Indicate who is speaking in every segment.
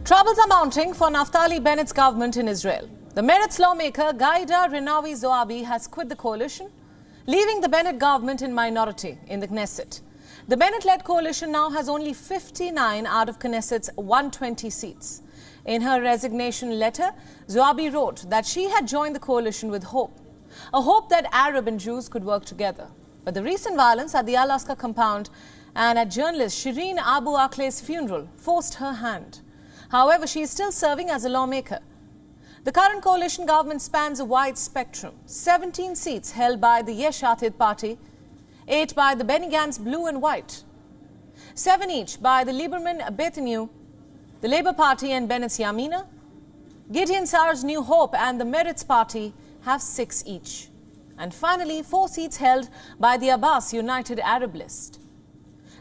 Speaker 1: Troubles are mounting for Naftali Bennett's government in Israel. The Meretz lawmaker Ghaida Rinawie Zoabi has quit the coalition, leaving the Bennett government in minority in the Knesset. The Bennett-led coalition now has only 59 out of Knesset's 120 seats. In her resignation letter, Zoabi wrote that she had joined the coalition with hope, a hope that Arab and Jews could work together. But the recent violence at the Al-Aqsa compound and at journalist Shireen Abu Akleh's funeral forced her hand. However, she is still serving as a lawmaker. The current coalition government spans a wide spectrum. 17 seats held by the Yesh Atid party, 8 by the Benny Gantz Blue and White, 7 each by the Lieberman Betinu, the Labour Party and Bennett's Yamina. Gideon Saar's New Hope and the Meretz party have 6 each. And finally, 4 seats held by the Abbas United Arab List.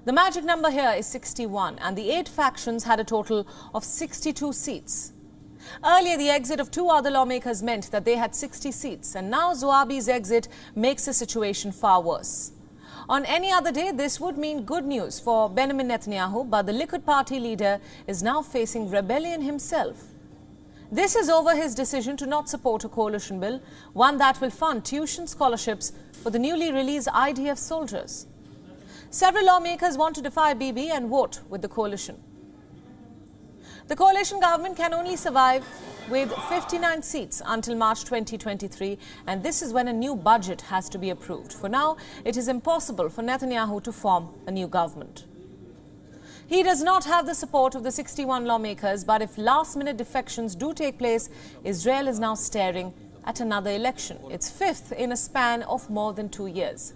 Speaker 1: The magic number here is 61, and the 8 factions had a total of 62 seats. Earlier, the exit of 2 other lawmakers meant that they had 60 seats, and now Zoabi's exit makes the situation far worse. On any other day, this would mean good news for Benjamin Netanyahu, but the Likud party leader is now facing rebellion himself. This is over his decision to not support a coalition bill, one that will fund tuition scholarships for the newly released IDF soldiers. Several lawmakers want to defy Bibi and vote with the coalition. The coalition government can only survive with 59 seats until March 2023, and this is when a new budget has to be approved. For now, it is impossible for Netanyahu to form a new government. He does not have the support of the 61 lawmakers, but if last-minute defections do take place, Israel is now staring at another election, its 5th in a span of more than 2 years.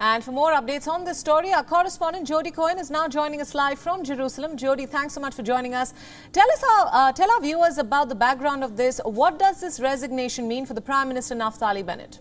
Speaker 1: And for more updates on this story, our correspondent Jody Cohen is now joining us live from Jerusalem. Jody, thanks so much for joining us. Tell our viewers about the background of this. What does this resignation mean for the Prime Minister Naftali Bennett?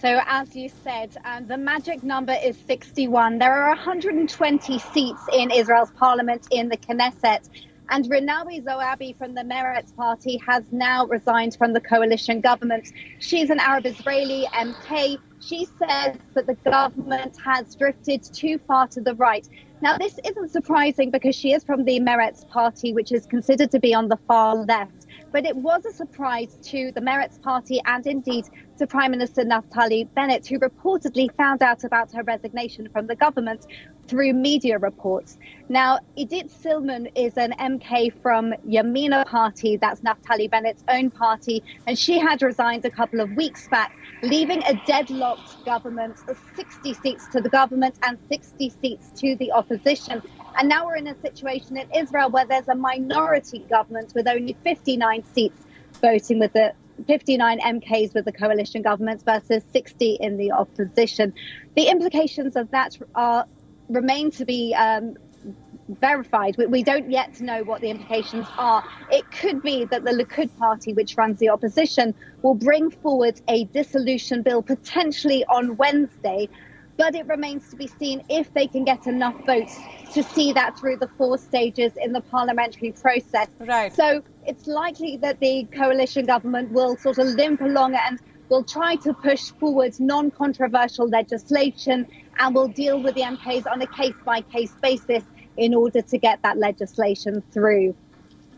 Speaker 2: So, as you said, the magic number is 61. There are 120 seats in Israel's parliament in the Knesset. And Rinawie Zoabi from the Meretz party has now resigned from the coalition government. She's an Arab Israeli MK. She says that the government has drifted too far to the right. Now, this isn't surprising because she is from the Meretz party, which is considered to be on the far left. But it was a surprise to the Meretz party and indeed to Prime Minister Naftali Bennett, who reportedly found out about her resignation from the government through media reports. Now, Idit Silman is an MK from Yamina party, that's Naftali Bennett's own party, and she had resigned a couple of weeks back, leaving a deadlocked government of 60 seats to the government and 60 seats to the opposition. And now we're in a situation in Israel where there's a minority government with only 59 seats voting with the 59 MKs with the coalition government versus 60 in the opposition. The implications of that remain to be verified. We don't yet know what the implications are. It could be that the Likud party, which runs the opposition, will bring forward a dissolution bill potentially on Wednesday. But it remains to be seen if they can get enough votes to see that through the 4 stages in the parliamentary process.
Speaker 1: Right.
Speaker 2: So it's likely that the coalition government will sort of limp along and will try to push forward non-controversial legislation and will deal with the MPs on a case-by-case basis in order to get that legislation through.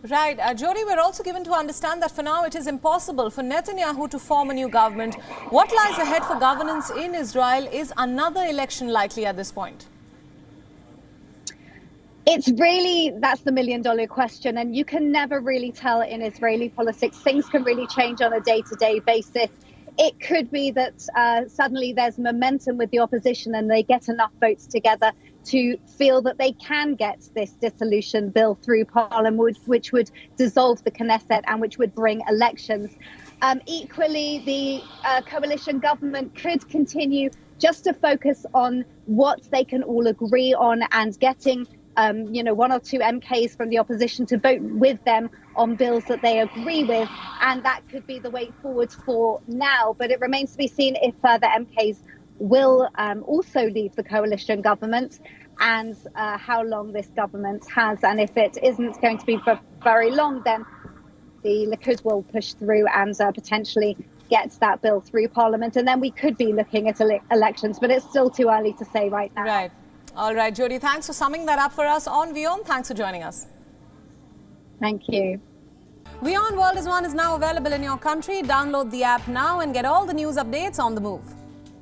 Speaker 1: Right. Jody, we're also given to understand that for now it is impossible for Netanyahu to form a new government. What lies ahead for governance in Israel? Is another election likely at this point?
Speaker 2: That's the million-dollar question. And you can never really tell in Israeli politics. Things can really change on a day-to-day basis. It could be that suddenly there's momentum with the opposition and they get enough votes together to feel that they can get this dissolution bill through Parliament, which would dissolve the Knesset and which would bring elections. Equally, the coalition government could continue just to focus on what they can all agree on and getting 1 or 2 MKs from the opposition to vote with them on bills that they agree with. And that could be the way forward for now. But it remains to be seen if further MKs will also leave the coalition government and how long this government has. And if it isn't going to be for very long, then the Likud will push through and potentially gets that bill through Parliament, and then we could be looking at elections, but it's still too early to say right now.
Speaker 1: Right. All right, Jody, thanks for summing that up for us on WION. Thanks for joining us.
Speaker 2: Thank you.
Speaker 1: WION World is now available in your country. Download the app now and get all the news updates on the move.